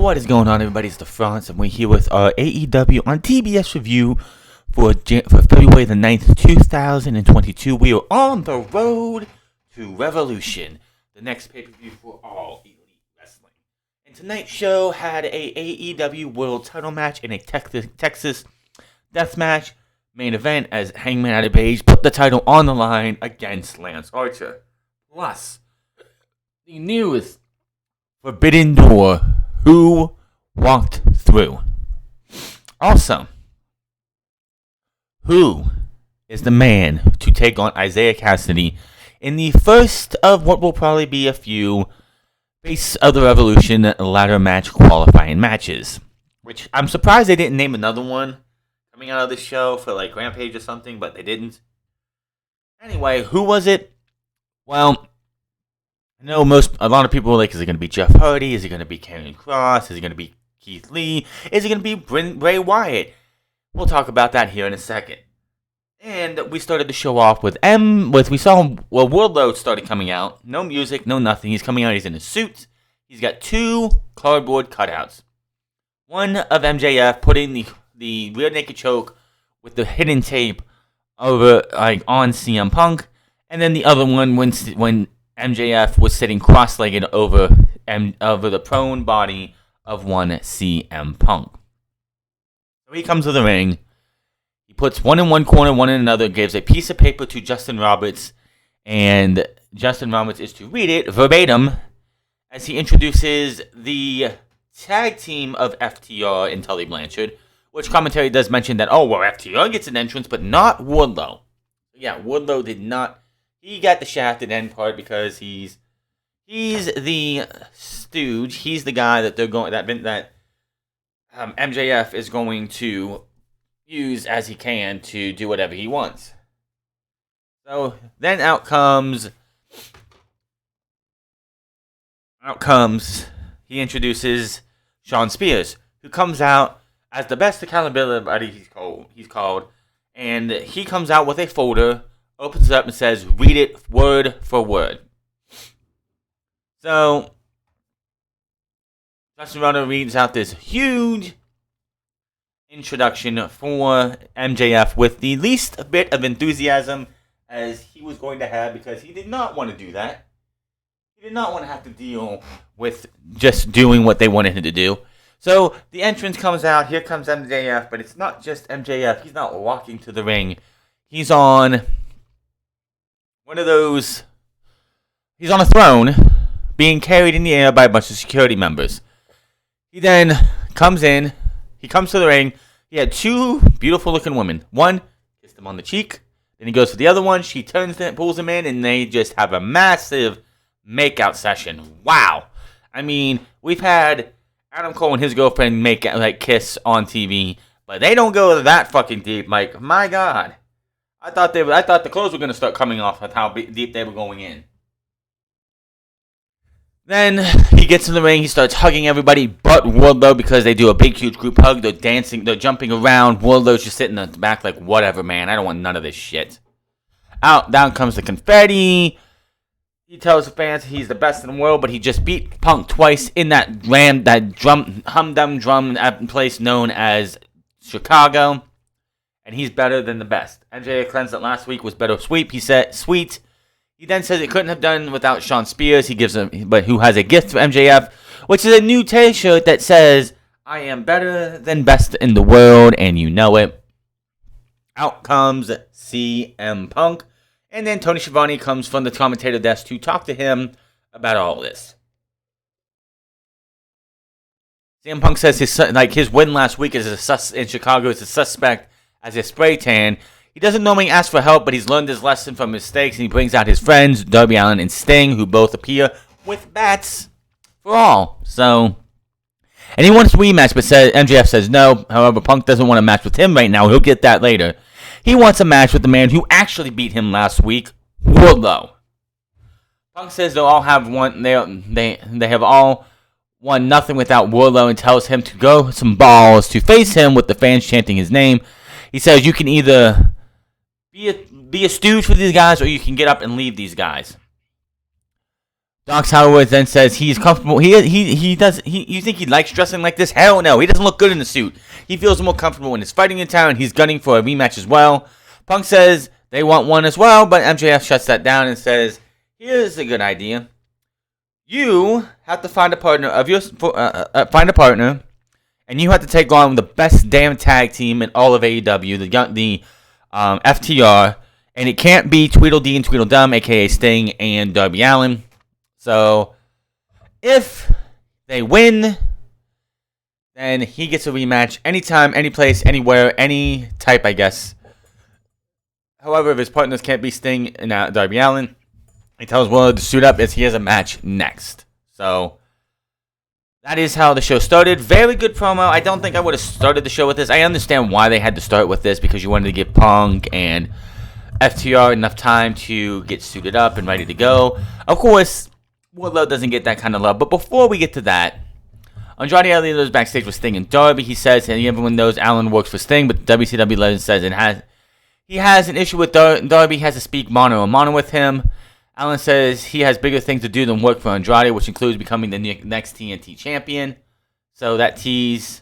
What is going on, everybody? It's the France, and we're here with our AEW on TBS review for February the 9th, 2022. We are on the road to Revolution, the next pay-per-view for all Elite Wrestling. And tonight's show had a AEW World Title match in a Texas Death Match main event as Hangman Adam Page put the title on the line against Lance Archer. Plus, the newest Forbidden Door, who walked through. Also, who is the man to take on Isaiah Cassidy in the first of what will probably be a few Face of the Revolution ladder match qualifying matches? Which I'm surprised they didn't name another one coming out of this show for like Rampage or something, but they didn't. Anyway, who was it? Well, I know a lot of people are like, is it going to be Jeff Hardy? Is it going to be Karrion Kross? Is it going to be Keith Lee? Is it going to be Bray Wyatt? We'll talk about that here in a second. And we started the show off with Wardlow started coming out. No music, no nothing. He's coming out, he's in a suit. He's got two cardboard cutouts. One of MJF putting the rear naked choke with the hidden tape over on CM Punk. And then the other one when MJF was sitting cross-legged over the prone body of one CM Punk. So he comes to the ring. He puts one in one corner, one in another, gives a piece of paper to Justin Roberts, and Justin Roberts is to read it verbatim as he introduces the tag team of FTR and Tully Blanchard, which commentary does mention that, FTR gets an entrance, but not Wardlow. Yeah, Wardlow did not. He got the shafted end part because he's the stooge. He's the guy that MJF is going to use as he can to do whatever he wants. So then out comes he introduces Shawn Spears, who comes out as the best accountability buddy he's called, and he comes out with a folder, opens it up and says, read it word for word. So, Justin Roberts reads out this huge introduction for MJF with the least bit of enthusiasm as he was going to have, because he did not want to do that. He did not want to have to deal with just doing what they wanted him to do. So, the entrance comes out, here comes MJF, but it's not just MJF. He's not walking to the ring. He's on he's on a throne being carried in the air by a bunch of security members. He then comes to the ring. He had two beautiful looking women. One kissed him on the cheek. Then he goes for the other one. She pulls him in, and they just have a massive makeout session. Wow. I mean, we've had Adam Cole and his girlfriend kiss on TV, but they don't go that fucking deep. Like, my God. I thought the clothes were going to start coming off with how deep they were going in. Then he gets in the ring. He starts hugging everybody but Wardlow because they do a big, huge group hug. They're dancing. They're jumping around. Wardlow's just sitting in the back like, whatever, man. I don't want none of this shit. Down comes the confetti. He tells the fans he's the best in the world, but he just beat Punk twice in that humdum drum place known as Chicago. And he's better than the best. MJF cleansed it last week was better sweep. He said sweet. He then says it couldn't have done without Shawn Spears. Who has a gift for MJF, which is a new T-shirt that says, I am better than best in the world, and you know it. Out comes CM Punk. And then Tony Schiavone comes from the commentator desk to talk to him about all this. CM Punk says his win last week in Chicago is a suspect as a spray tan. He doesn't normally ask for help, but he's learned his lesson from mistakes, and he brings out his friends, Darby Allin and Sting, who both appear with bats for all. So, and he wants a rematch, but MJF says no. However, Punk doesn't want a match with him right now. He'll get that later. He wants a match with the man who actually beat him last week, Wardlow. Punk says they'll all have one. They have all won nothing without Wardlow, and tells him to go some balls to face him with the fans chanting his name. He says you can either be a stooge for these guys, or you can get up and leave these guys. Doc Howard then says he's comfortable. He does. You think he likes dressing like this? Hell no. He doesn't look good in the suit. He feels more comfortable when he's fighting in town. He's gunning for a rematch as well. Punk says they want one as well, but MJF shuts that down and says, "Here's a good idea. You have to find a partner of yours. Find a partner, and you have to take on the best damn tag team in all of AEW, the FTR, and it can't be Tweedledee and Tweedledum, aka Sting and Darby Allin." So, if they win, then he gets a rematch anytime, any place, anywhere, any type, I guess. However, if his partners can't be Sting and Darby Allin, he tells Wardlow to suit up as he has a match next. So, that is how the show started. Very good promo. I don't think I would have started the show with this. I understand why they had to start with this, because you wanted to give Punk and FTR enough time to get suited up and ready to go. Of course, Wardlow doesn't get that kind of love. But before we get to that, Andrade Alien was backstage with Sting and Darby. He says, and everyone knows Allen works for Sting, but the WCW legend says he has an issue with Darby. He has to speak mano a mano with him. Allen says he has bigger things to do than work for Andrade, which includes becoming the next TNT champion. So that tease.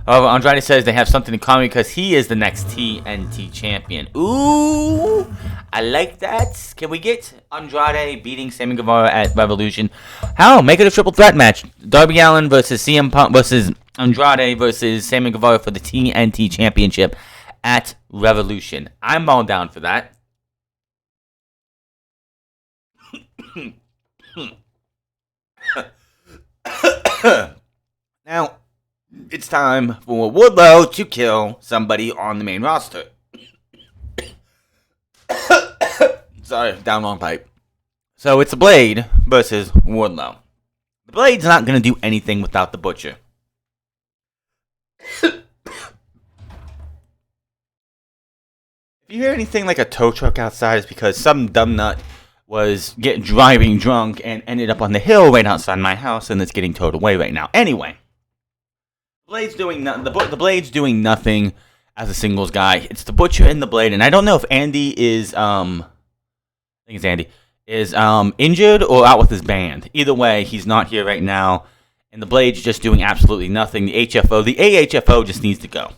However, Andrade says they have something in common because he is the next TNT champion. Ooh, I like that. Can we get Andrade beating Sammy Guevara at Revolution? How? Make it a triple threat match. Darby Allin versus CM Punk versus Andrade versus Sammy Guevara for the TNT championship at Revolution. I'm all down for that. Now, it's time for Wardlow to kill somebody on the main roster. Sorry, down long pipe. So it's the Blade versus Wardlow. The Blade's not going to do anything without the Butcher. If you hear anything like a tow truck outside, it's because some dumb nut was driving drunk and ended up on the hill right outside my house, and it's getting towed away right now. Anyway. Blade's doing the Blade's doing nothing as a singles guy. It's the Butcher and the Blade, and I don't know if Andy is I think it's Andy is injured or out with his band. Either way, he's not here right now, and the Blade's just doing absolutely nothing. The AHFO just needs to go,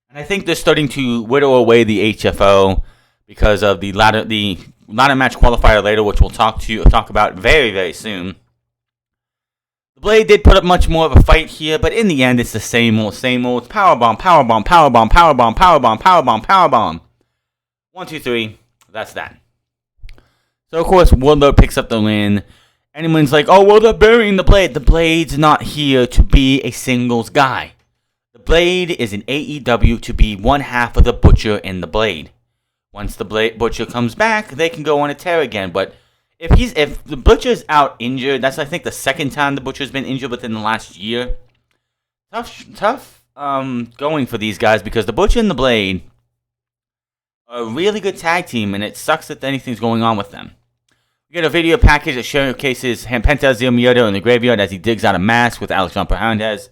and I think they're starting to whittle away the HFO because of the ladder match qualifier later, which we'll talk about very, very soon. The Blade did put up much more of a fight here, but in the end, it's the same old. It's powerbomb, powerbomb, powerbomb, powerbomb, powerbomb, powerbomb, powerbomb. 1, 2, 3. That's that. So, of course, Wardlow picks up the win. Anyone's like, oh, well, they're burying the Blade. The Blade's not here to be a singles guy. The Blade is in AEW to be one half of the Butcher and the Blade. Once the Butcher comes back, they can go on a tear again, but if the Butcher's out injured, that's I think the second time the Butcher's been injured within the last year. Tough going for these guys because the Butcher and the Blade are a really good tag team, and it sucks that anything's going on with them. We get a video package that showcases Penta Zero Miedo in the graveyard as he digs out a mask with Alex Jumper Hernandez,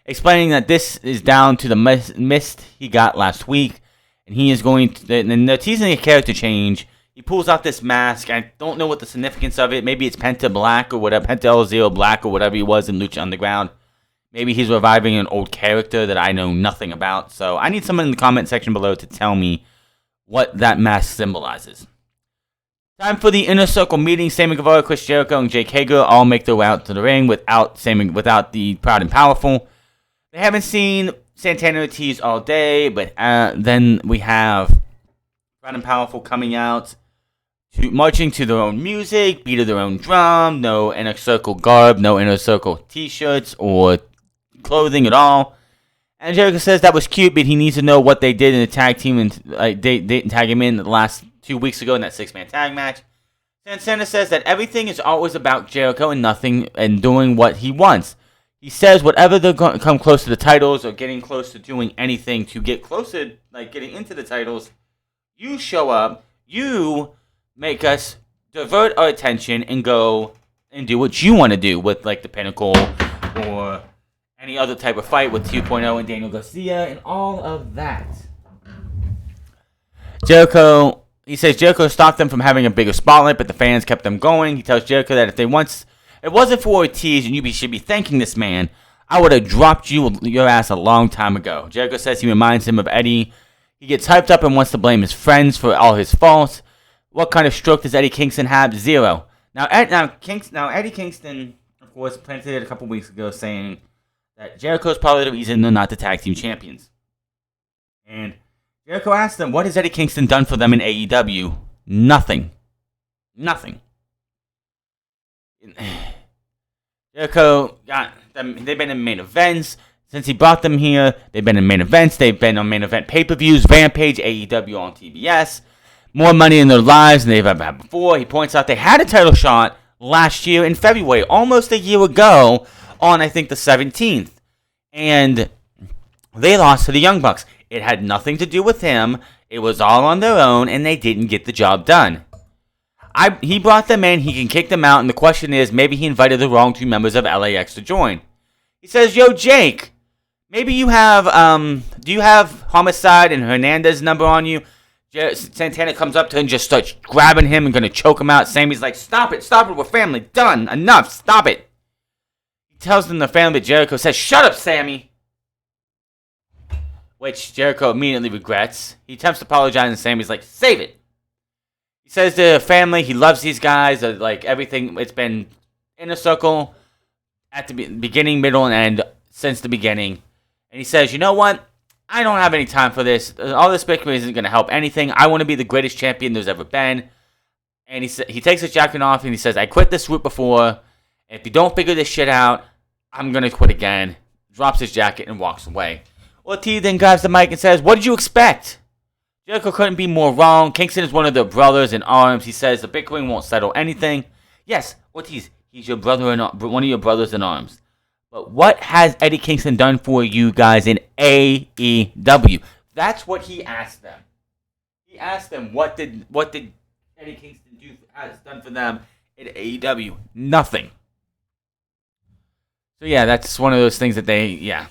explaining that this is down to the mist he got last week, and he is going to. And they're teasing a character change. He pulls out this mask. I don't know what the significance of it. Maybe it's Penta Black or whatever, Penta El Zero Black or whatever he was in Lucha Underground. Maybe he's reviving an old character that I know nothing about. So I need someone in the comment section below to tell me what that mask symbolizes. Time for the Inner Circle meeting. Sammy Guevara, Chris Jericho, and Jake Hager all make their way out to the ring without the Proud and Powerful. They haven't seen Santana Ortiz all day, but then we have Proud and Powerful coming out, marching to their own music, beat of their own drum, no Inner Circle garb, no Inner Circle t-shirts or clothing at all. And Jericho says that was cute, but he needs to know what they did in the tag team, and they didn't tag him in the last 2 weeks ago in that 6-man tag match. Santana says that everything is always about Jericho and nothing and doing what he wants. He says whatever they're going to come close to the titles or getting close to doing anything to get closer, like getting into the titles, you show up, you make us divert our attention and go and do what you want to do with like the Pinnacle or any other type of fight with 2.0 and Daniel Garcia and all of that. Jericho, he says Jericho stopped them from having a bigger spotlight, but the fans kept them going. He tells Jericho that if it wasn't for Ortiz and you should be thanking this man, I would have dropped your ass a long time ago. Jericho says he reminds him of Eddie. He gets hyped up and wants to blame his friends for all his faults. What kind of stroke does Eddie Kingston have? Zero. Now Eddie Kingston, of course, planted it a couple weeks ago saying that Jericho's probably the reason they're not the tag team champions. And Jericho asked them, what has Eddie Kingston done for them in AEW? Nothing. Jericho got them. They've been in main events. Since he brought them here, they've been in main events. They've been on main event pay-per-views, Rampage, AEW on TBS. More money in their lives than they've ever had before. He points out they had a title shot last year in February, almost a year ago, on I think the 17th. And they lost to the Young Bucks. It had nothing to do with him. It was all on their own, and they didn't get the job done. He brought them in. He can kick them out, and the question is, maybe he invited the wrong two members of LAX to join. He says, yo, Jake, maybe you have, do you have Homicide and Hernandez's number on you? Santana comes up to him and just starts grabbing him and going to choke him out. Sammy's like, stop it, we're family, done, enough, stop it. He tells them the family, but Jericho says, shut up, Sammy. Which Jericho immediately regrets. He attempts to apologize, and Sammy's like, save it. He says to the family, he loves these guys, like everything, it's been in a circle at the beginning, middle, and end since the beginning. And he says, you know what? I don't have any time for this. All this bickering isn't going to help anything. I want to be the greatest champion there's ever been. And he takes his jacket off and he says, I quit this route before. If you don't figure this shit out, I'm going to quit again. Drops his jacket and walks away. Ortiz then grabs the mic and says, what did you expect? Jericho couldn't be more wrong. Kingston is one of their brothers in arms. He says the bickering won't settle anything. Yes, Ortiz, he's your brother one of your brothers in arms. But what has Eddie Kingston done for you guys in AEW? That's what he asked them. He asked them, what did Eddie Kingston has done for them in AEW? Nothing. So yeah, that's one of those things that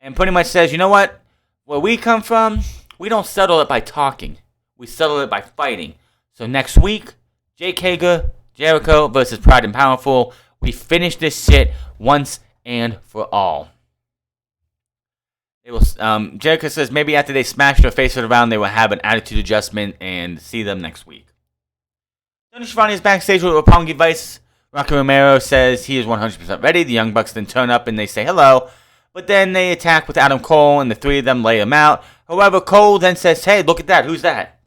and pretty much says, you know what? Where we come from, we don't settle it by talking. We settle it by fighting. So next week, Jake Hager, Jericho versus Pride and Powerful. We finish this shit once and for all. It was Jericho says maybe after they smash their faces around, they will have an attitude adjustment and see them next week. Tony Schiavone is backstage with Roppongi Vice. Rocky Romero says he is 100% ready. The Young Bucks then turn up and they say hello. But then they attack with Adam Cole and the three of them lay him out. However, Cole then says, hey, look at that. Who's that?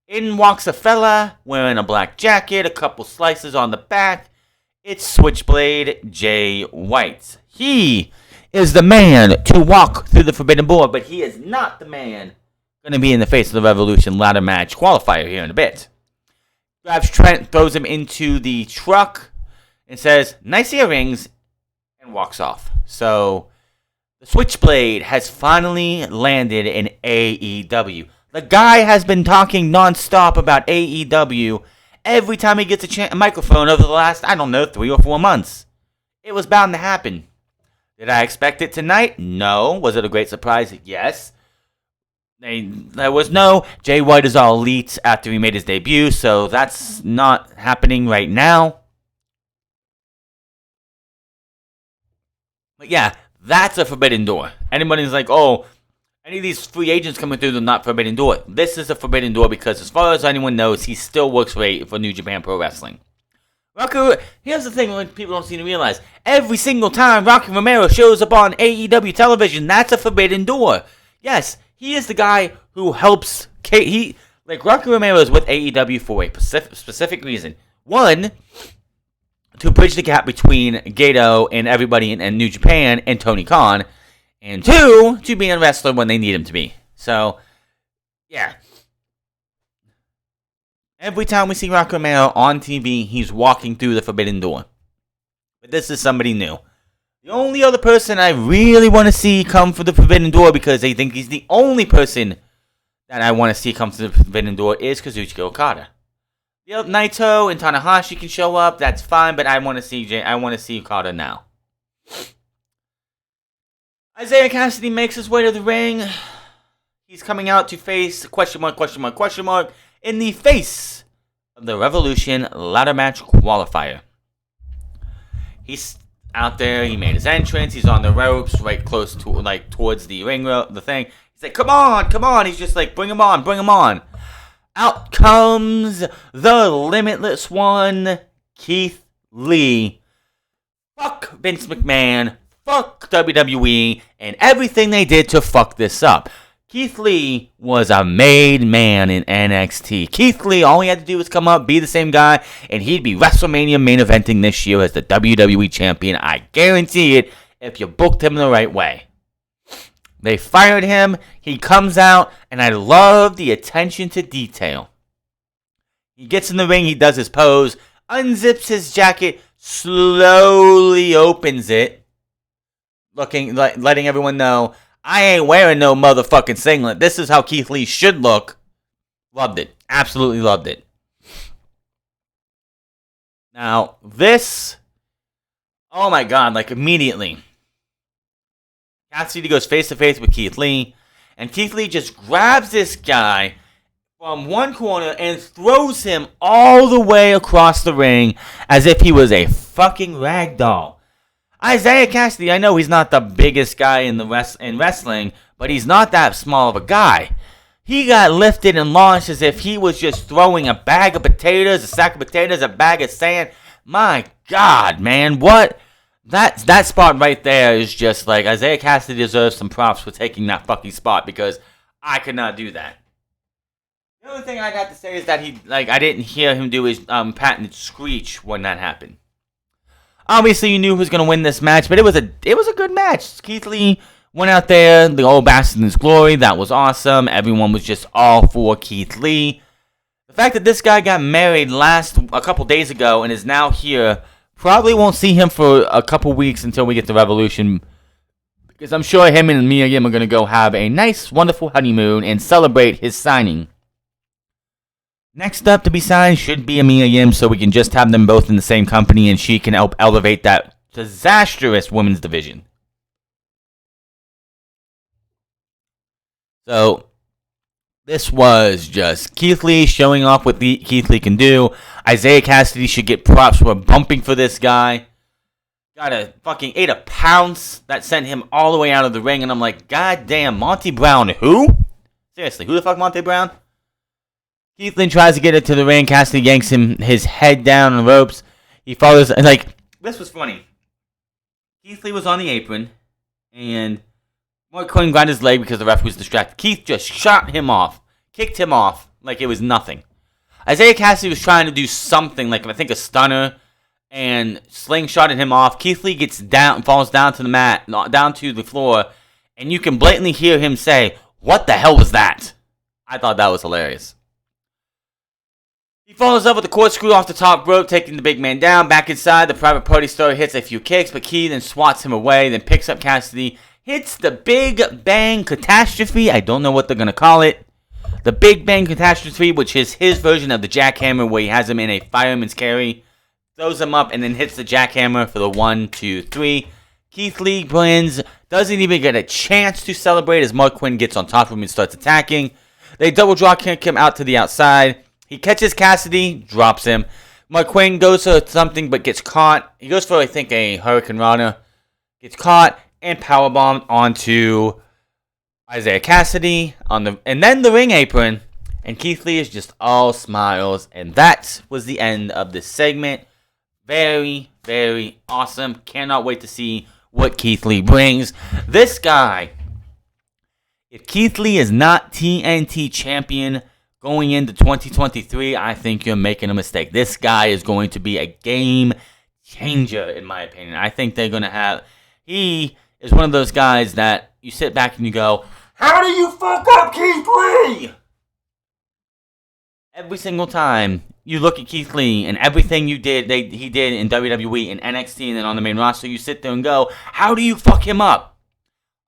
In walks a fella wearing a black jacket, a couple slices on the back. It's Switchblade Jay White. He is the man to walk through the Forbidden Door, but he is not the man going to be in the Face of the Revolution ladder match qualifier here in a bit. Grabs Trent, throws him into the truck, and says, nice earrings, and walks off. So, the Switchblade has finally landed in AEW. The guy has been talking non-stop about AEW every time he gets a microphone over the last, 3 or 4 months. It was bound to happen. Did I expect it tonight? No. Was it a great surprise? Yes. There was no Jay White is all elite after he made his debut, so that's not happening right now. But yeah, that's a Forbidden Door. Anybody's like, oh, any of these free agents coming through the not Forbidden Door. This is a Forbidden Door because as far as anyone knows, he still works for New Japan Pro Wrestling. Here's the thing that people don't seem to realize. Every single time Rocky Romero shows up on AEW television, that's a Forbidden Door. Yes, he is the guy who helps... Rocky Romero is with AEW for a specific reason. One, to bridge the gap between Gato and everybody in New Japan and Tony Khan. And two, to be a wrestler when they need him to be. So, yeah. Every time we see Rocky Romero on TV, he's walking through the Forbidden Door. But this is somebody new. The only other person I really want to see come for the Forbidden Door, because I think he's the only person that I want to see come to the Forbidden Door, is Kazuchika Okada. Naito and Tanahashi can show up, that's fine, but I want to see Okada now. Isaiah Cassidy makes his way to the ring. He's coming out to face ... in the face of the Revolution ladder match qualifier. He's out there, he made his entrance, he's on the ropes, right close to, like, towards the ring, the thing. He's like, come on, he's just like, bring him on. Out comes the Limitless One, Keith Lee. Fuck Vince McMahon, fuck WWE, and everything they did to fuck this up. Keith Lee was a made man in NXT. Keith Lee, all he had to do was come up, be the same guy, and he'd be WrestleMania main eventing this year as the WWE champion. I guarantee it, if you booked him the right way. They fired him, he comes out, and I love the attention to detail. He gets in the ring, he does his pose, unzips his jacket, slowly opens it, letting everyone know, I ain't wearing no motherfucking singlet. This is how Keith Lee should look. Loved it. Absolutely loved it. Now, this, oh my god, like immediately, Cassidy goes face to face with Keith Lee, and Keith Lee just grabs this guy from one corner and throws him all the way across the ring as if he was a fucking rag doll. Isaiah Cassidy, I know he's not the biggest guy in wrestling, but he's not that small of a guy. He got lifted and launched as if he was just throwing a bag of potatoes, a sack of potatoes, a bag of sand. My God, man, what? That spot right there is just like, Isaiah Cassidy deserves some props for taking that fucking spot, because I could not do that. The only thing I got to say is that I didn't hear him do his patented screech when that happened. Obviously, you knew who was going to win this match, but it was a good match. Keith Lee went out there, the old bastard in his glory. That was awesome. Everyone was just all for Keith Lee. The fact that this guy got married a couple days ago and is now here, probably won't see him for a couple weeks until we get to Revolution, because I'm sure him and Mia Yim are going to go have a nice, wonderful honeymoon and celebrate his signing. Next up to be signed should be Mia Yim, so we can just have them both in the same company and she can help elevate that disastrous women's division. So, this was just Keith Lee showing off what Keith Lee can do. Isaiah Cassidy should get props for bumping for this guy. Ate a pounce that sent him all the way out of the ring, and I'm like, God damn, Monty Brown, who? Seriously, who the fuck Monty Brown? Keith Lee tries to get it to the ring. Cassidy yanks his head down on the ropes. He follows, and this was funny. Keith Lee was on the apron, and Mark Quinn grabbed his leg because the ref was distracted. Keith just shot him off, kicked him off like it was nothing. Isaiah Cassidy was trying to do something, like I think a stunner, and slingshotted him off. Keith Lee gets down, falls down to the mat, down to the floor, and you can blatantly hear him say, "What the hell was that?" I thought that was hilarious. He follows up with a corkscrew off the top rope, taking the big man down. Back inside, the private party star hits a few kicks, but Keith then swats him away, then picks up Cassidy, hits the Big Bang Catastrophe. I don't know what they're going to call it. The Big Bang Catastrophe, which is his version of the jackhammer, where he has him in a fireman's carry, throws him up, and then hits the jackhammer for the 1, 2, 3. Keith Lee wins, doesn't even get a chance to celebrate as Mark Quinn gets on top of him and starts attacking. They double draw kick him out to the outside. He catches Cassidy, drops him. Mark Quinn goes for something but gets caught. He goes for, I think, a Hurricane Rana. Gets caught and powerbombed onto Isaiah Cassidy and then the ring apron. And Keith Lee is just all smiles. And that was the end of this segment. Very, very awesome. Cannot wait to see what Keith Lee brings. This guy, if Keith Lee is not TNT champion going into 2023, I think you're making a mistake. This guy is going to be a game changer, in my opinion. I think they're going to have... He is one of those guys that you sit back and you go, how do you fuck up Keith Lee? Every single time you look at Keith Lee and everything he did in WWE and NXT and then on the main roster, you sit there and go, how do you fuck him up?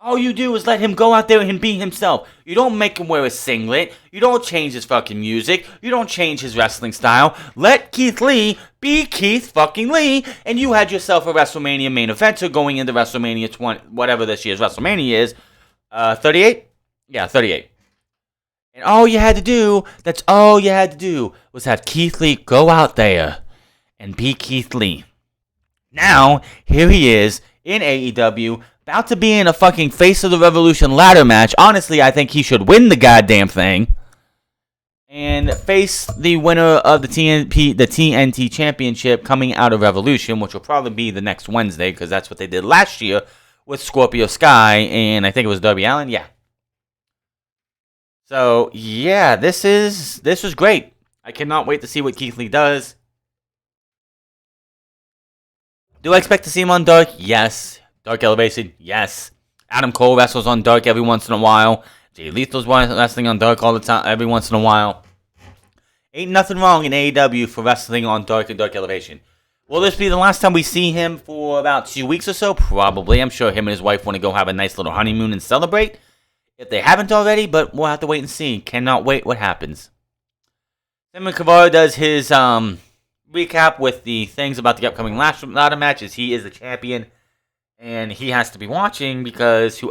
All you do is let him go out there and be himself. You don't make him wear a singlet. You don't change his fucking music. You don't change his wrestling style. Let Keith Lee be Keith fucking Lee, and you had yourself a WrestleMania main eventer going into WrestleMania 20, whatever this year's WrestleMania is. 38? Yeah, 38. And all you had to do, was have Keith Lee go out there and beat Keith Lee. Now, here he is in AEW, about to be in a fucking Face of the Revolution ladder match. Honestly, I think he should win the goddamn thing. And face the winner of the TNT Championship coming out of Revolution, which will probably be the next Wednesday, because that's what they did last year with Scorpio Sky, and I think it was Darby Allin. Yeah. So, yeah, this was great. I cannot wait to see what Keith Lee does. Do I expect to see him on Dark? Yes. Dark Elevation? Yes. Adam Cole wrestles on Dark every once in a while. Jay Lethal's wrestling on Dark all the time, every once in a while. Ain't nothing wrong in AEW for wrestling on Dark and Dark Elevation. Will this be the last time we see him for about 2 weeks or so? Probably. I'm sure him and his wife want to go have a nice little honeymoon and celebrate. If they haven't already, but we'll have to wait and see. Cannot wait what happens. Simon Kavara does his recap with the things about the upcoming ladder matches. He is the champion, and he has to be watching because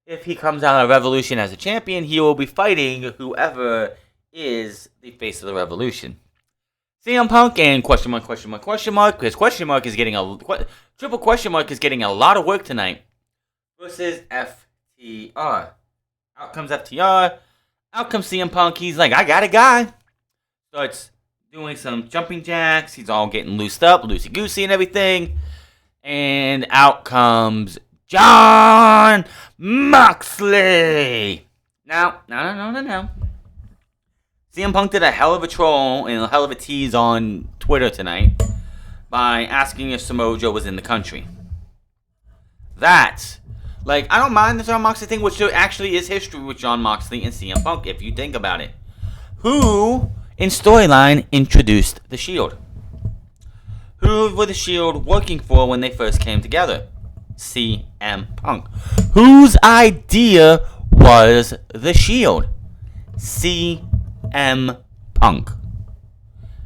if he comes out of Revolution as a champion, he will be fighting whoever is the face of the Revolution. CM Punk and question mark, because question mark is getting triple question mark is getting a lot of work tonight versus FTR. Out comes FTR. Out comes CM Punk. He's like, I got a guy. Starts doing some jumping jacks. He's all getting loosed up, loosey-goosey and everything. And out comes Jon Moxley. Now. CM Punk did a hell of a troll and a hell of a tease on Twitter tonight by asking if Samoa Joe was in the country. I don't mind the Jon Moxley thing, which actually is history with Jon Moxley and CM Punk, if you think about it. Who, in storyline, introduced the Shield? Who were the Shield working for when they first came together? CM Punk. Whose idea was the Shield? CM Punk.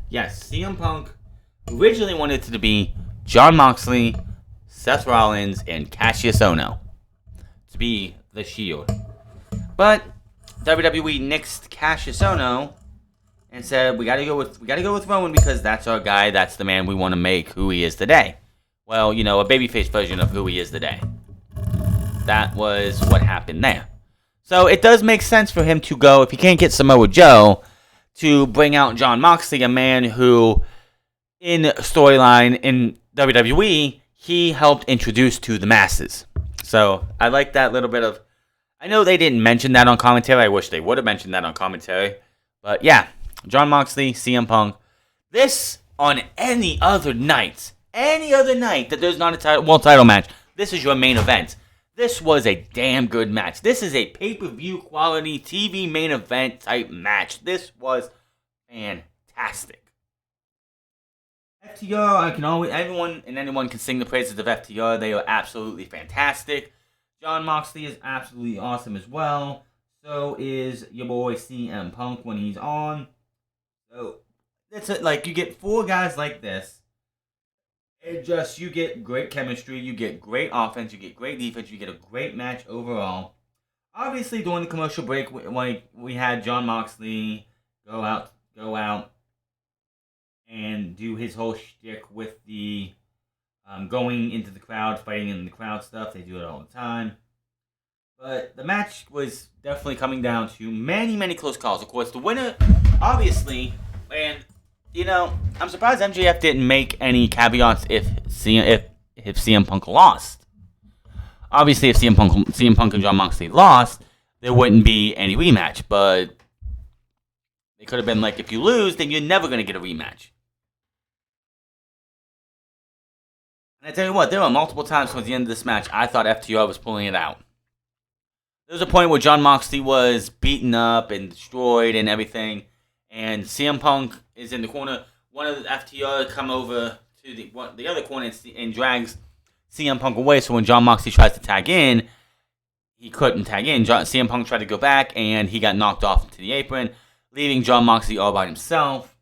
Yes, CM Punk originally wanted it to be Jon Moxley, Seth Rollins, and Cassius Ohno to be the Shield. But WWE nixed Cassius Ohno and said we gotta go with Rowan because that's our guy, that's the man we want to make who he is today. Well, a babyface version of who he is today. That was what happened there. So it does make sense for him to go, if he can't get Samoa Joe, to bring out Jon Moxley, a man who, in storyline in WWE, he helped introduce to the masses. So I like that little bit of... I know they didn't mention that on commentary. I wish they would have mentioned that on commentary. But yeah, Jon Moxley, CM Punk. This, on any other night that there's not a world title match, this is your main event. This was a damn good match. This is a pay-per-view quality TV main event type match. This was fantastic. FTR, anyone can sing the praises of FTR. They are absolutely fantastic. Jon Moxley is absolutely awesome as well. So is your boy CM Punk when he's on. So that's it. You get 4 guys like this. You get great chemistry, you get great offense, you get great defense, you get a great match overall. Obviously, during the commercial break, we had Jon Moxley go out and do his whole shtick with the going into the crowd, fighting in the crowd stuff. They do it all the time. But the match was definitely coming down to many, many close calls. Of course, the winner, obviously, and... I'm surprised MJF didn't make any caveats if CM Punk lost. Obviously, if CM Punk and Jon Moxley lost, there wouldn't be any rematch. But they could have been like, if you lose, then you're never going to get a rematch. And I tell you what, there were multiple times towards the end of this match I thought FTR was pulling it out. There was a point where Jon Moxley was beaten up and destroyed and everything. And CM Punk is in the corner. One of the FTR come over to the other corner and drags CM Punk away. So when Jon Moxley tries to tag in, he couldn't tag in. CM Punk tried to go back, and he got knocked off into the apron, leaving Jon Moxley all by himself.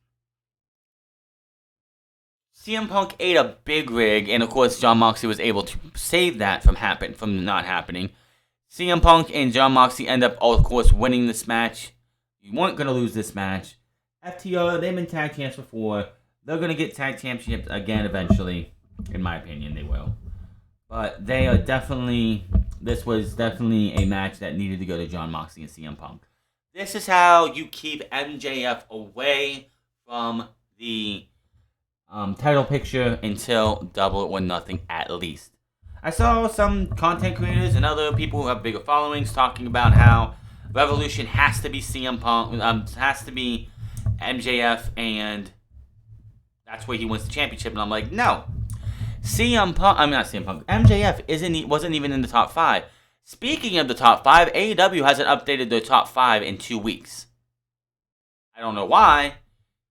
CM Punk ate a big rig, and of course Jon Moxley was able to save that from not happening. CM Punk and Jon Moxley end up, of course, winning this match. You weren't going to lose this match. FTR, they've been tag champs before. They're going to get tag championships again eventually. In my opinion, they will. But they are definitely... This was definitely a match that needed to go to Jon Moxley and CM Punk. This is how you keep MJF away from the title picture until Double or Nothing at least. I saw some content creators and other people who have bigger followings talking about how Revolution has to be CM Punk, has to be MJF, and that's where he wins the championship. And I'm like, no. MJF wasn't even in the top 5. Speaking of the top 5, AEW hasn't updated their top 5 in 2 weeks. I don't know why,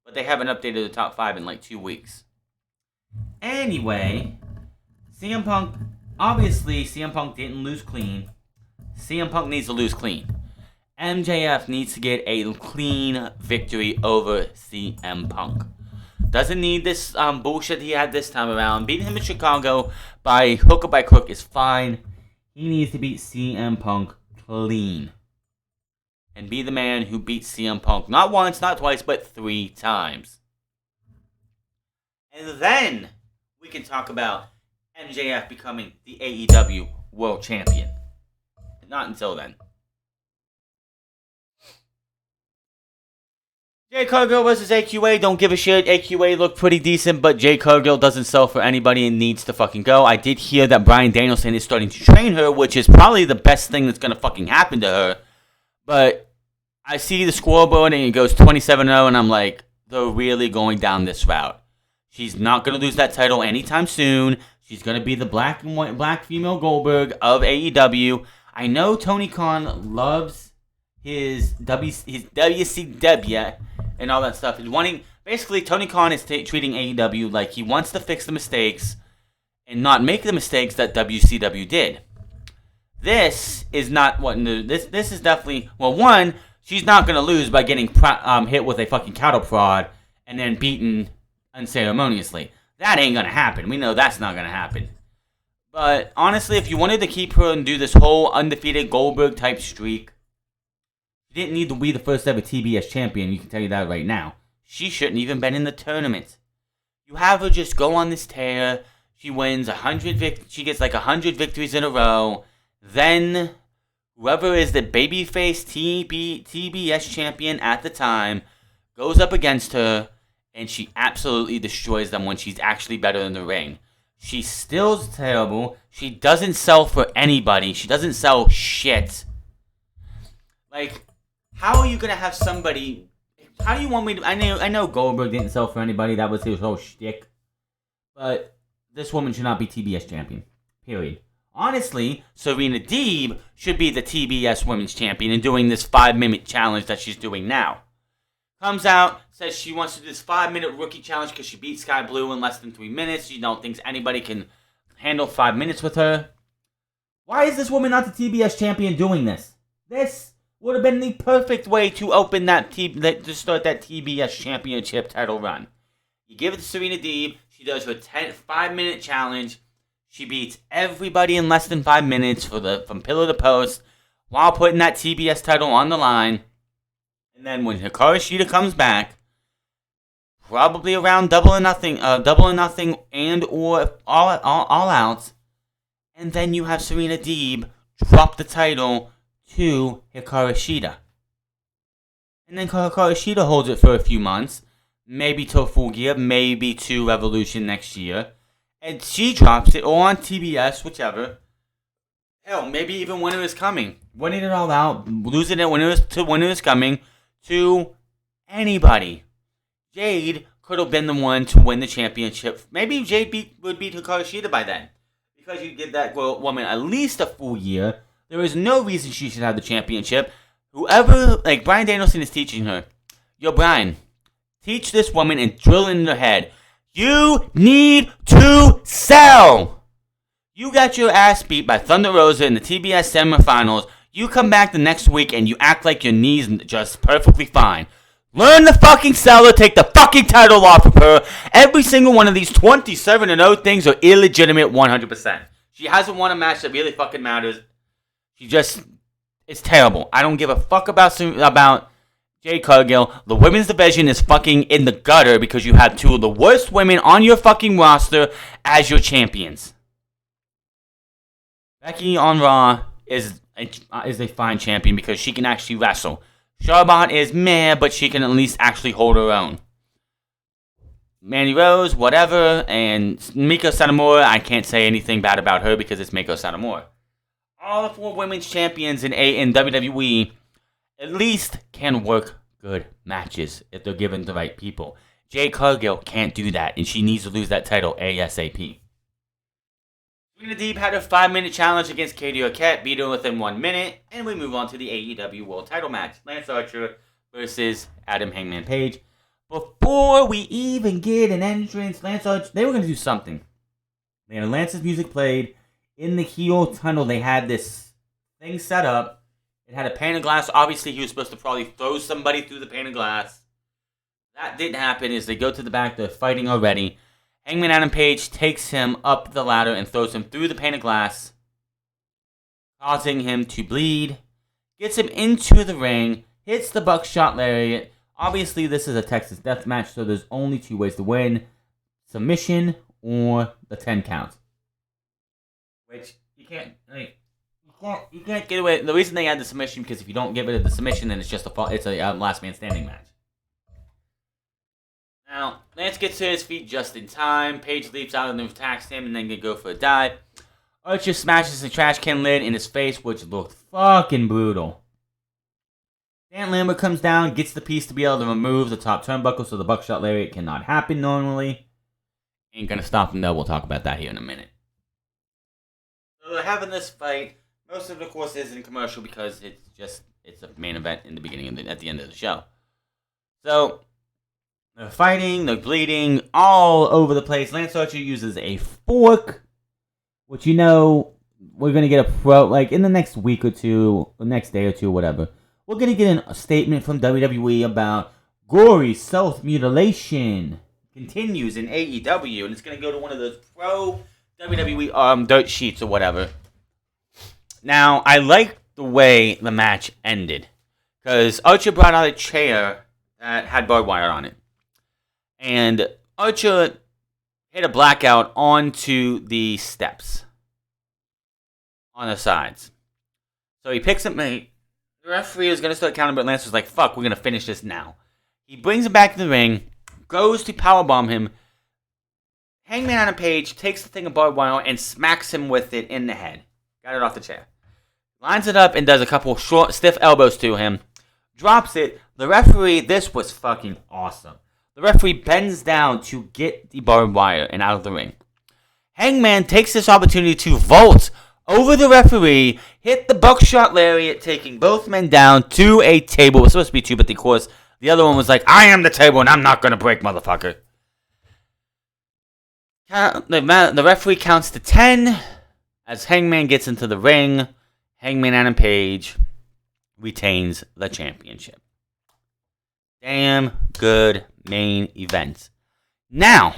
but they haven't updated the top 5 in like 2 weeks. Anyway, CM Punk didn't lose clean. CM Punk needs to lose clean. MJF needs to get a clean victory over CM Punk. Doesn't need this bullshit he had this time around. Beating him in Chicago by hook or by crook is fine. He needs to beat CM Punk clean. And be the man who beats CM Punk not once, not twice, but 3 times. And then we can talk about MJF becoming the AEW World Champion. Not until then. Jade Cargill versus AQA, don't give a shit. AQA looked pretty decent, but Jade Cargill doesn't sell for anybody and needs to fucking go. I did hear that Bryan Danielson is starting to train her, which is probably the best thing that's going to fucking happen to her. But I see the scoreboard and it goes 27-0, and I'm like, they're really going down this route. She's not going to lose that title anytime soon. She's going to be the black female Goldberg of AEW. I know Tony Khan loves his WCW and all that stuff. Basically, Tony Khan is treating AEW like he wants to fix the mistakes and not make the mistakes that WCW did. This is not what new. This is definitely, well, one, she's not going to lose by getting hit with a fucking cattle prod and then beaten unceremoniously. That ain't going to happen. We know that's not going to happen. But honestly, if you wanted to keep her and do this whole undefeated Goldberg type streak, she didn't need to be the first ever TBS champion, you can tell you that right now. She shouldn't even been in the tournament. You have her just go on this tear. She wins 100 she gets like 100 victories in a row. Then whoever is the babyface TBS champion at the time goes up against her, and she absolutely destroys them when she's actually better in the ring. She's still terrible. She doesn't sell for anybody. She doesn't sell shit. Like, how are you going to have somebody... How do you want me to... I know Goldberg didn't sell for anybody. That was his whole shtick. But this woman should not be TBS champion. Period. Honestly, Serena Deeb should be the TBS Women's Champion and doing this 5-minute challenge that she's doing now. Comes out, says she wants to do this 5-minute rookie challenge because she beat Sky Blue in less than 3 minutes. She don't think anybody can handle 5 minutes with her. Why is this woman not the TBS champion doing this? This would have been the perfect way to open to start that TBS championship title run. You give it to Serena Deeb. She does her 5-minute challenge. She beats everybody in less than 5 minutes from pillar to post while putting that TBS title on the line. And then when Hikaru Shida comes back, probably around double or nothing and or all out, and then you have Serena Deeb drop the title to Hikaru Shida. And then Hikaru Shida holds it for a few months, maybe till Full Gear, maybe to Revolution next year, and she drops it, or on TBS, whichever. Hell, maybe even Winter is Coming. Winning it all out, losing it Winter is Coming, to anybody. Jade could have been the one to win the championship. Maybe Jade would beat Hikaru Shida by then. Because you give that woman at least a full year. There is no reason she should have the championship. Whoever, like Bryan Danielson is teaching her. Yo, Bryan, teach this woman and drill in her head. You need to sell! You got your ass beat by Thunder Rosa in the TBS semifinals. You come back the next week and you act like your knee's just perfectly fine. Learn to fucking sell her, take the fucking title off of her. Every single one of these 27-0 things are illegitimate 100%. She hasn't won a match that really fucking matters. It's terrible. I don't give a fuck about Jade Cargill. The women's division is fucking in the gutter because you have two of the worst women on your fucking roster as your champions. Becky on Raw is a fine champion because she can actually wrestle. Charlotte is meh, but she can at least actually hold her own. Mandy Rose, whatever, and Miko Satomura, I can't say anything bad about her because it's Miko Satomura. All the four women's champions in WWE at least can work good matches if they're given the right people. Jade Cargill can't do that, and she needs to lose that title ASAP. Serena Deeb had her 5-minute challenge against Katie Arquette, beat her within 1 minute, and we move on to the AEW World Title match. Lance Archer versus Adam Hangman Page. Before we even get an entrance, Lance Archer, they were going to do something. They had Lance's music played. In the heel tunnel, they had this thing set up. It had a pane of glass. Obviously, he was supposed to probably throw somebody through the pane of glass. That didn't happen. As they go to the back, they're fighting already. Hangman Adam Page takes him up the ladder and throws him through the pane of glass, causing him to bleed. Gets him into the ring. Hits the buckshot lariat. Obviously, this is a Texas death match, so there's only 2 ways to win. Submission or the 10 count. Which, you can't get away. The reason they had the submission, because if you don't give it the submission, then it's just a last man standing match. Now, Lance gets to his feet just in time. Page leaps out and attacks him, and then they go for a dive. Archer smashes the trash can lid in his face, which looked fucking brutal. Dan Lambert comes down, gets the piece to be able to remove the top turnbuckle so the buckshot lariat cannot happen normally. Ain't gonna stop him though, we'll talk about that here in a minute. So they're having this fight. Most of it, of course, isn't commercial because it's a main event in the beginning at the end of the show. So, they're fighting, they're bleeding, all over the place. Lance Archer uses a fork, which we're gonna get in the next week or two, or next day or two, whatever. We're going to get a statement from WWE about gory self-mutilation continues in AEW, and it's going to go to one of those pro WWE dirt sheets or whatever. Now, I like the way the match ended, because Archer brought out a chair that had barbed wire on it, and Archer hit a blackout onto the steps on the sides. So he picks up the referee was going to start counting, but Lance was like, fuck, we're going to finish this now. He brings him back to the ring, goes to powerbomb him. Hangman Adam Page takes the thing of barbed wire and smacks him with it in the head. Got it off the chair. Lines it up and does a couple short, stiff elbows to him. Drops it. The referee, this was fucking awesome. The referee bends down to get the barbed wire and out of the ring. Hangman takes this opportunity to vault over the referee, hit the buckshot lariat, taking both men down to a table. It was supposed to be 2, but of course, the other one was like, I am the table and I'm not going to break, motherfucker. The referee counts to 10 as Hangman gets into the ring. Hangman Adam Page retains the championship. Damn good main event. Now,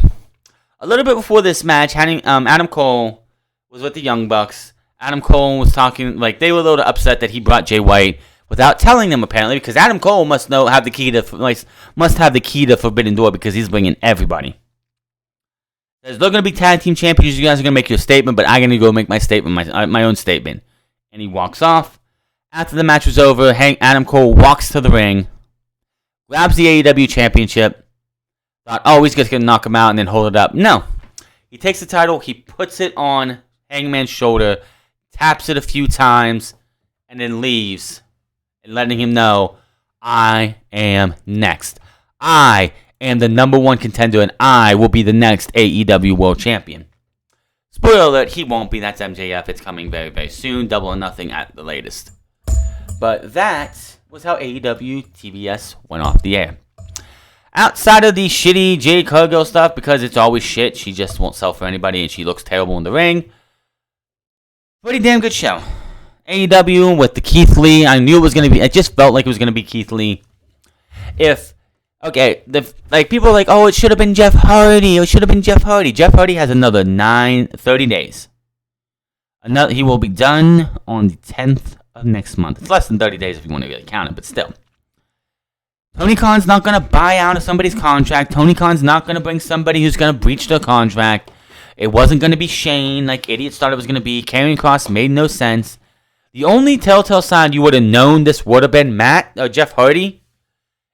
a little bit before this match, Adam Cole was with the Young Bucks. Adam Cole was talking, they were a little upset that he brought Jay White without telling them, apparently, because Adam Cole must have the key to Forbidden Door because he's bringing everybody. They're going to be tag team champions. You guys are going to make your statement, but I'm going to go make my statement, my own statement. And he walks off. After the match was over, Adam Cole walks to the ring, grabs the AEW championship. Thought, he's just going to knock him out and then hold it up. No. He takes the title, he puts it on Hangman's shoulder, taps it a few times, and then leaves, and letting him know, I am next. I am the number 1 contender, and I will be the next AEW World Champion. Spoiler alert, he won't be. That's MJF. It's coming very, very soon. Double or Nothing at the latest. But that was how AEWTBS went off the air. Outside of the shitty Jade Cargill stuff, because it's always shit, she just won't sell for anybody, and she looks terrible in the ring. Pretty damn good show. AEW with the Keith Lee. I knew it was going to be... It just felt like it was going to be Keith Lee. People are like, it should have been Jeff Hardy. It should have been Jeff Hardy. Jeff Hardy has another 30 days. He will be done on the 10th of next month. It's less than 30 days if you want to really count it, but still. Tony Khan's not going to buy out of somebody's contract. Tony Khan's not going to bring somebody who's going to breach their contract. It wasn't going to be Shane like idiots thought it was going to be. Karrion Kross made no sense. The only telltale sign you would have known this would have been Jeff Hardy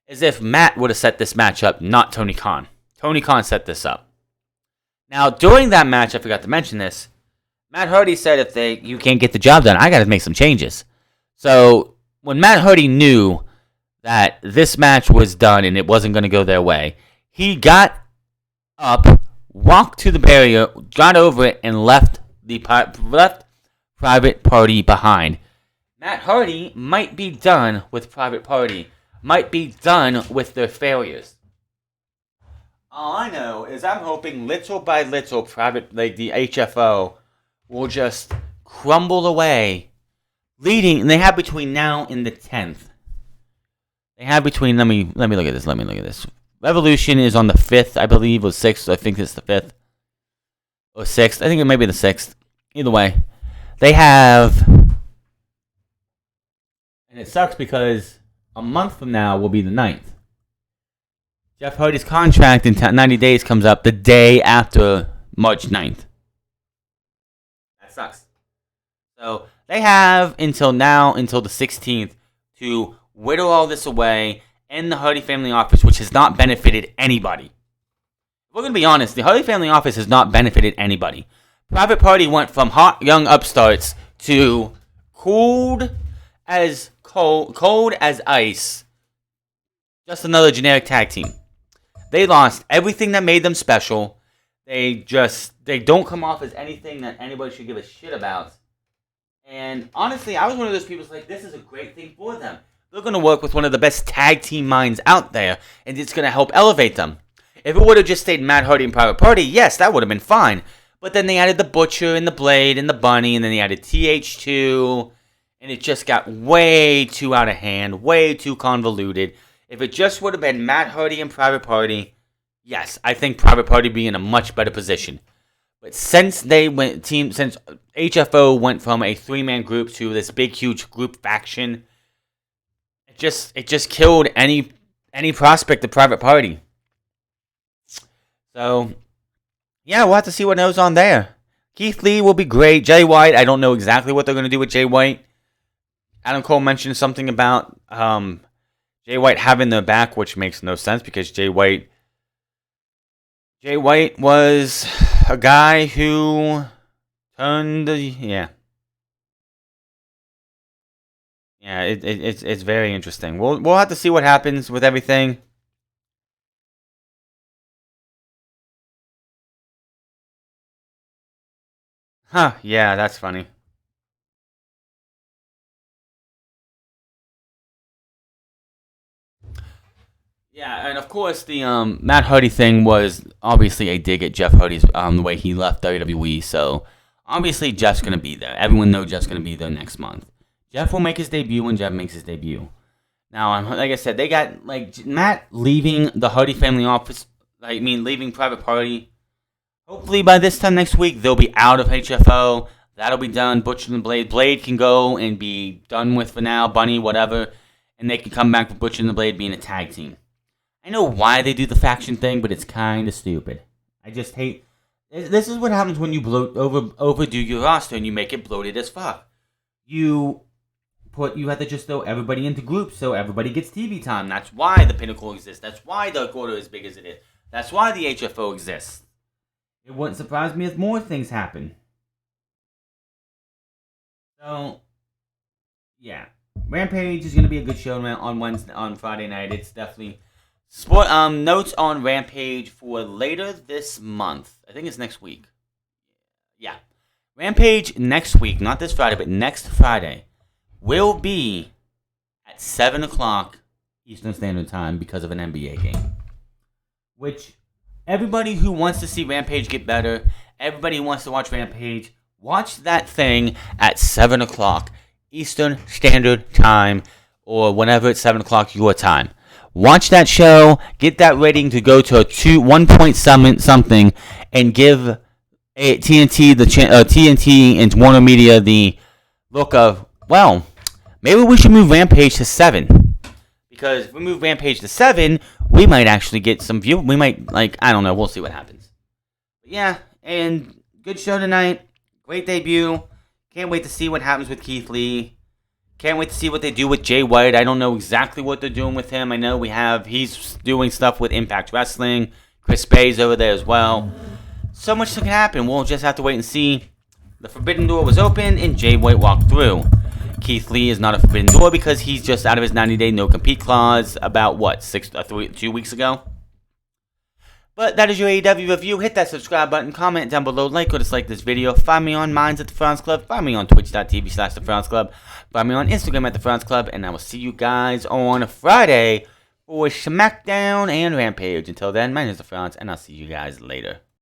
is if Matt would have set this match up, not Tony Khan. Tony Khan set this up. Now, during that match, I forgot to mention this, Matt Hardy said if you can't get the job done, I got to make some changes. So, when Matt Hardy knew that this match was done and it wasn't going to go their way, he got up, walked to the barrier, got over it, and left Private Party behind. Matt Hardy might be done with Private Party, might be done with their failures. All I know is I'm hoping little by little the HFO will just crumble away, leading, and they have between now and the 10th. They have between, let me look at this. Revolution is on the 5th, I believe, or 6th. I think it's the 5th. Or 6th. I think it might be the 6th. Either way. They have, and it sucks because a month from now will be the 9th. Jeff Hardy's contract in 90 days comes up the day after March 9th. That sucks. So, they have until the 16th, to whittle all this away, end the Hardy family office, which has not benefited anybody. If we're going to be honest, the Hardy family office has not benefited anybody. Private Party went from hot young upstarts to cold as ice. Just another generic tag team. They lost everything that made them special. They don't come off as anything that anybody should give a shit about. And honestly, I was one of those people who's like, this is a great thing for them. They're going to work with one of the best tag team minds out there, and it's going to help elevate them. If it would have just stayed Matt Hardy and Private Party, yes, that would have been fine. But then they added the Butcher and the Blade and the Bunny, and then they added TH2, and it just got way too out of hand, way too convoluted. If it just would have been Matt Hardy and Private Party, yes, I think Private Party would be in a much better position. But since HFO went from a 3-man group to this big, huge group faction, it just killed any prospect of Private Party. So, yeah, we'll have to see what goes on there. Keith Lee will be great. Jay White, I don't know exactly what they're going to do with Jay White. Adam Cole mentioned something about Jay White having their back, which makes no sense because Jay White was a guy who turned, it's very interesting. We'll have to see what happens with everything. Huh, yeah, that's funny. Yeah, and of course the Matt Hardy thing was obviously a dig at Jeff Hardy's the way he left WWE. So obviously Jeff's gonna be there. Everyone knows Jeff's gonna be there next month. Jeff will make his debut when Jeff makes his debut. Now, like I said, they got Matt leaving the Hardy family office. Leaving Private Party. Hopefully by this time next week they'll be out of HFO. That'll be done. Butcher and Blade. Blade can go and be done with for now. Bunny, whatever, and they can come back with Butcher and the Blade being a tag team. I know why they do the faction thing, but it's kind of stupid. I just hate. This is what happens when you overdo your roster and you make it bloated as fuck. You have to just throw everybody into groups so everybody gets TV time. That's why the Pinnacle exists. That's why the Order is big as it is. That's why the HFO exists. It wouldn't surprise me if more things happen. So, yeah, Rampage is going to be a good show on Friday night. It's definitely. Notes on Rampage for later this month. I think it's next week. Yeah. Rampage next week, not this Friday, but next Friday, will be at 7 o'clock Eastern Standard Time because of an NBA game. Which, everybody who wants to see Rampage get better, everybody who wants to watch Rampage, watch that thing at 7 o'clock Eastern Standard Time, or whenever it's 7 o'clock your time. Watch that show, get that rating to go to 1 point something, and give TNT, TNT and Warner Media the look of, well, maybe we should move Rampage to 7. Because if we move Rampage to 7, we might actually get some view. We might, I don't know. We'll see what happens. But yeah, and good show tonight. Great debut. Can't wait to see what happens with Keith Lee. Can't wait to see what they do with Jay White. I don't know exactly what they're doing with him. I know he's doing stuff with Impact Wrestling. Chris Bay's over there as well. So much can happen. We'll just have to wait and see. The Forbidden Door was open and Jay White walked through. Keith Lee is not a Forbidden Door because he's just out of his 90-day no-compete clause about, 2 weeks ago? But that is your AEW review. Hit that subscribe button, comment down below, like or dislike this video. Find me on Minds at the France Club. Find me on twitch.tv/the France Club. Find me on Instagram at the France Club. And I will see you guys on Friday for SmackDown and Rampage. Until then, my name is the France, and I'll see you guys later.